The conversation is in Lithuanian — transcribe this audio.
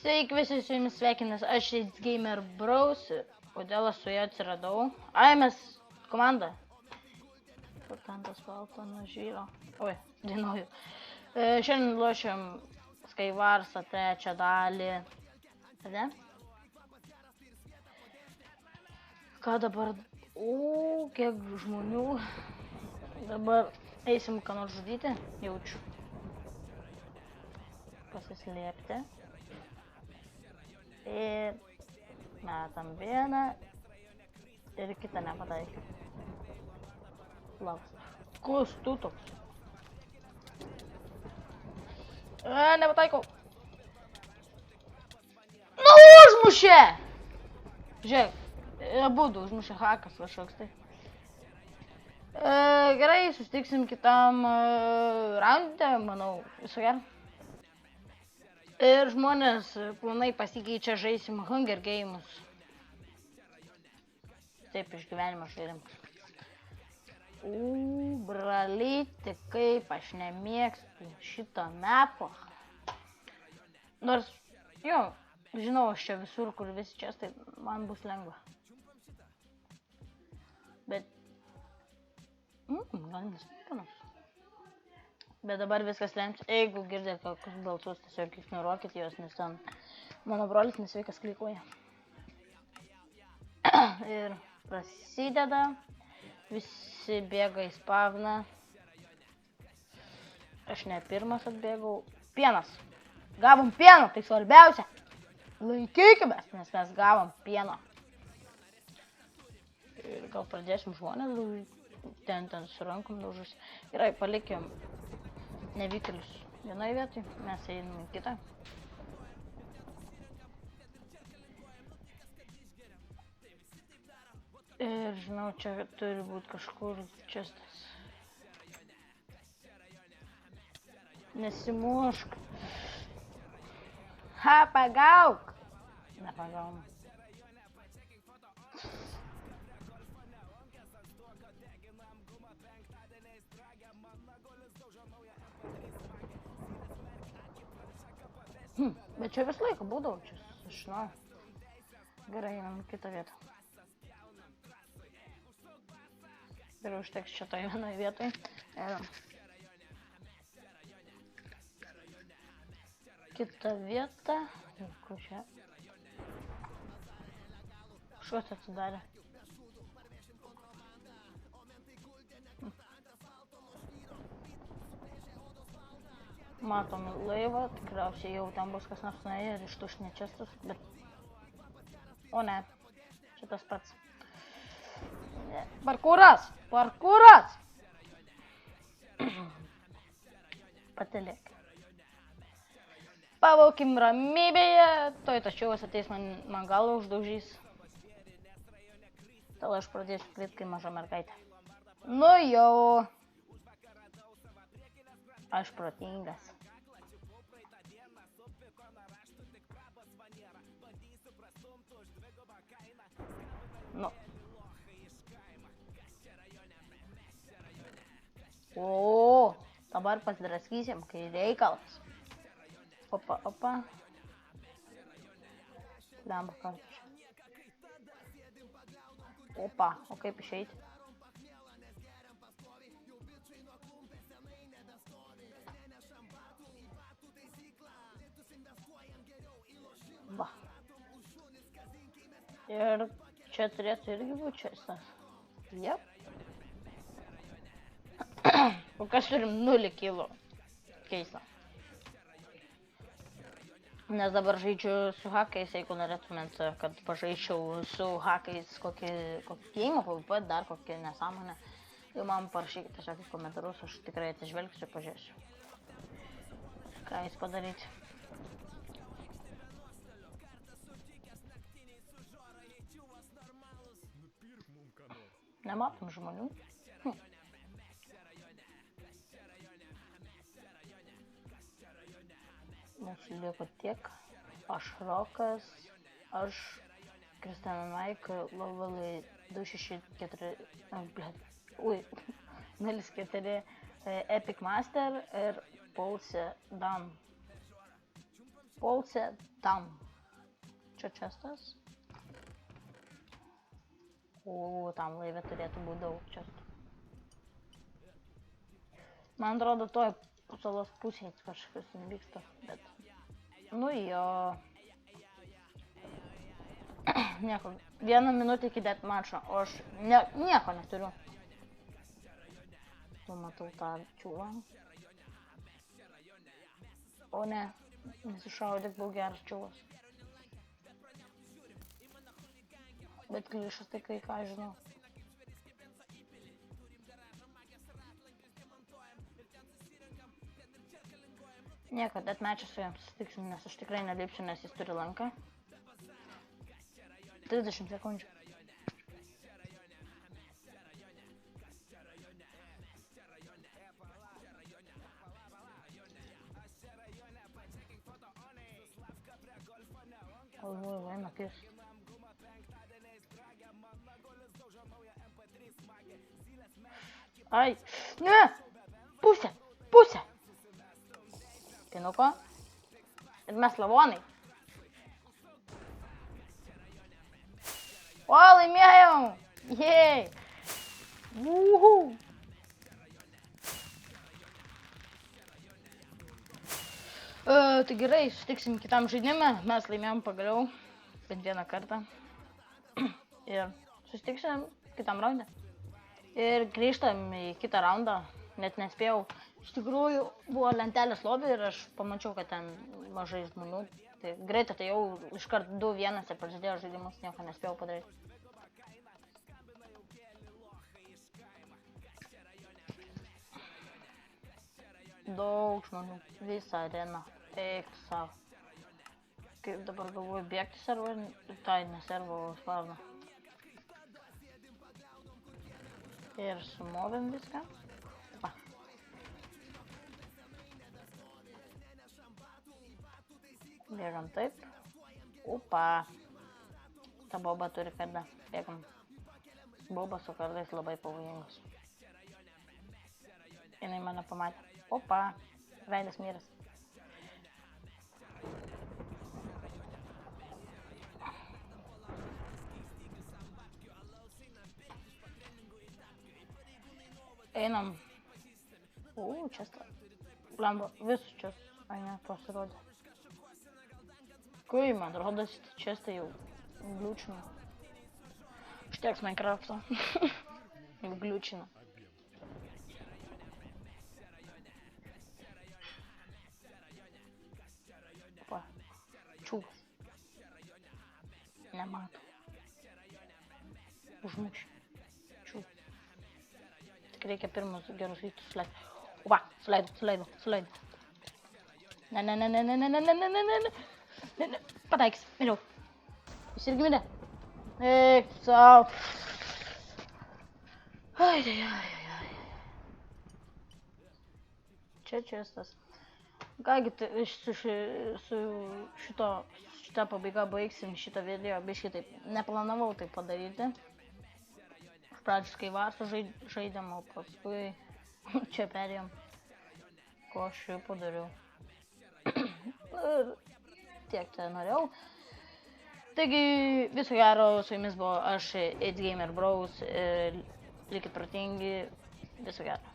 Sveiki visi, su jumis sveikinas, aš It's Gamer Bros. Kodėl aš su juo atsiradau? Ai, mes komanda. Pakantas balto nuo žyro. Oi, dainuoju. Šiandien lošiam Skywarsą trečią dalį. Tada? Ką dabar? Kiek žmonių. Dabar eisim ką nors žudyti, jaučiu. Pasislėpti. Ir metam vieną ir kitą nepataikė. Labas. Kus tu toks? Nepataikau. Nu, užmušė! Žiūrėk, abudu užmušė hakas kažkoks tai. Gerai, susitiksim kitam raunde, manau, viso gero. Ir žmonės planai pasikeičia, žaisim Hunger Games. Taip, iš gyvenimo žaidim. Bralyti, kaip aš nemėgstu šito mepo. Nors, jo, žinau, aš čia visur, kur visi čia, tai man bus lengva. Bet, gal nespanas. Bet dabar viskas lems, jeigu girdėt kokius balsus, tiesiog ignoruokit juos, nes ten mano brolis nesveikas klikuoja. Ir prasideda, visi bėga į spavną. Aš ne pirmas atbėgau. Pienas. Gavom pieno, tai svarbiausia. Laikykimės, nes mes gavom pieno. Ir gal pradėsim žmonės daužyti. Ten su rankom daužus. Gerai, palikim nevykėlius vienoje vietoje, mes einam į kitą. Ir žinau, čia turi būti kažkur čestas. Nesimušk. Ha, pagauk! Nepagaum. Bet čia vis laiką būdavau, čia sužinau. Gerai, einam į kitą vietą. Ir užteks čia toj vienoje vietoje. Kita vieta. Kur čia? Kažkas atsidarė. Matom laivą, tikriausiai jau ten bus kas nors nuėję ir ištušinė čestus, bet... O ne, čia tas pats. Parkūras! Parkūras! Patilėk. Pavaukim ramybėje, toj tačiuvas ateis man galvą uždaužys. Tada aš pradėsiu klyt, kai maža mergaitė. Nu jau. Aš protingas. Nu. O, dabar pasidraskysim, kai reikalas. Opa, opa. Lemba kartušą. Opa, o kaip išeiti? Va. Ir čia turėtų irgi būti čestas. Jep. O kas turim 0 kilų. Keista. Nes dabar žaidžiu su hakais, jeigu norėtumėt, kad pažaidžiau su hakais kokį geimą, PvP, dar kokį nesąmonę. Jau man parašykite tiesiog į komentarus, aš tikrai atsižvelgsiu ir pažiūrėsiu. Ką jis padaryti. Nematom žmonių. Mūsų liko tiek. Aš Rokas, aš Kristina Naik, levelai 264, ui, 04, Epic Master ir Pulse Dan. Polsė tam. Čia čestas. O, tam laivė turėtų būti daug čestų. Man atrodo, toj salos pusėje kažkas nevyksta, bet... Nu jo. Nieko. 1 minutę iki deathmatcho, o aš nieko neturiu. Tu matau tą čiūvą. O ne, nesišaudyk, buvo geras čiūvas. Bet klišas tai kai ką žinau. Nieko, deathmatch'ą su jam susitiksim, nes aš tikrai nelipsiu, nes jis turi lanką. 30 sekundžių. Galvoju, laimę kis. Ai, ne! Pusė! Pusė! Pinuko. Ir mes lavonai. O, laimėjau! Jei! Uhu! Tai gerai, sutiksim kitam žaidimą. Mes laimėjom pagaliau. Bent 1 kartą. Ir susitiksim kitam raunde. Ir grįžtam į kitą raundą. Net nespėjau. Iš tikrųjų buvo lentelės lobby ir aš pamačiau, kad ten mažai žmonių. Tai greitai tai jau iškart 2-1 ir prasidėjo žaidimus, nieko nespėjau padaryti. Daug žmonių, visą areną, eik savo. Kaip dabar galvoju bėgti servą, tai ne servą, o sparną. Ir sumovėm viską. Va. Bėgam taip. Upa. Ta boba turi kada. Bėgam. Bobas su kardais labai pavojingas. Jinai mane pamatė. Opa. Veidas miras. Einam. Čia blemba, visus čia, ai ne, pasirodė. Kui, man rodos, čia tai jau gliučina. Užteks Minecraft'o. Jau gliučina. Opa, čiūvas. Nemato. Užmušė. Reikia pirmus gerus rytus suleisti. Opa, suleidau. Ne. Pataikys, miriau. Jis irgi mirė. Eik, sau. Ai. Čia čestas. Kągi, su šitą pabaigą baigsim šitą video. Biškai taip, neplanavau tai padaryti. Pradžius kai vasą žaidėm, o paskui čia perėjom, ko aš jau padariau. Tiek tai norėjau. Taigi, viso gero, su jumis buvo aš, 8Gamer Bros, likit protingi, viso gero.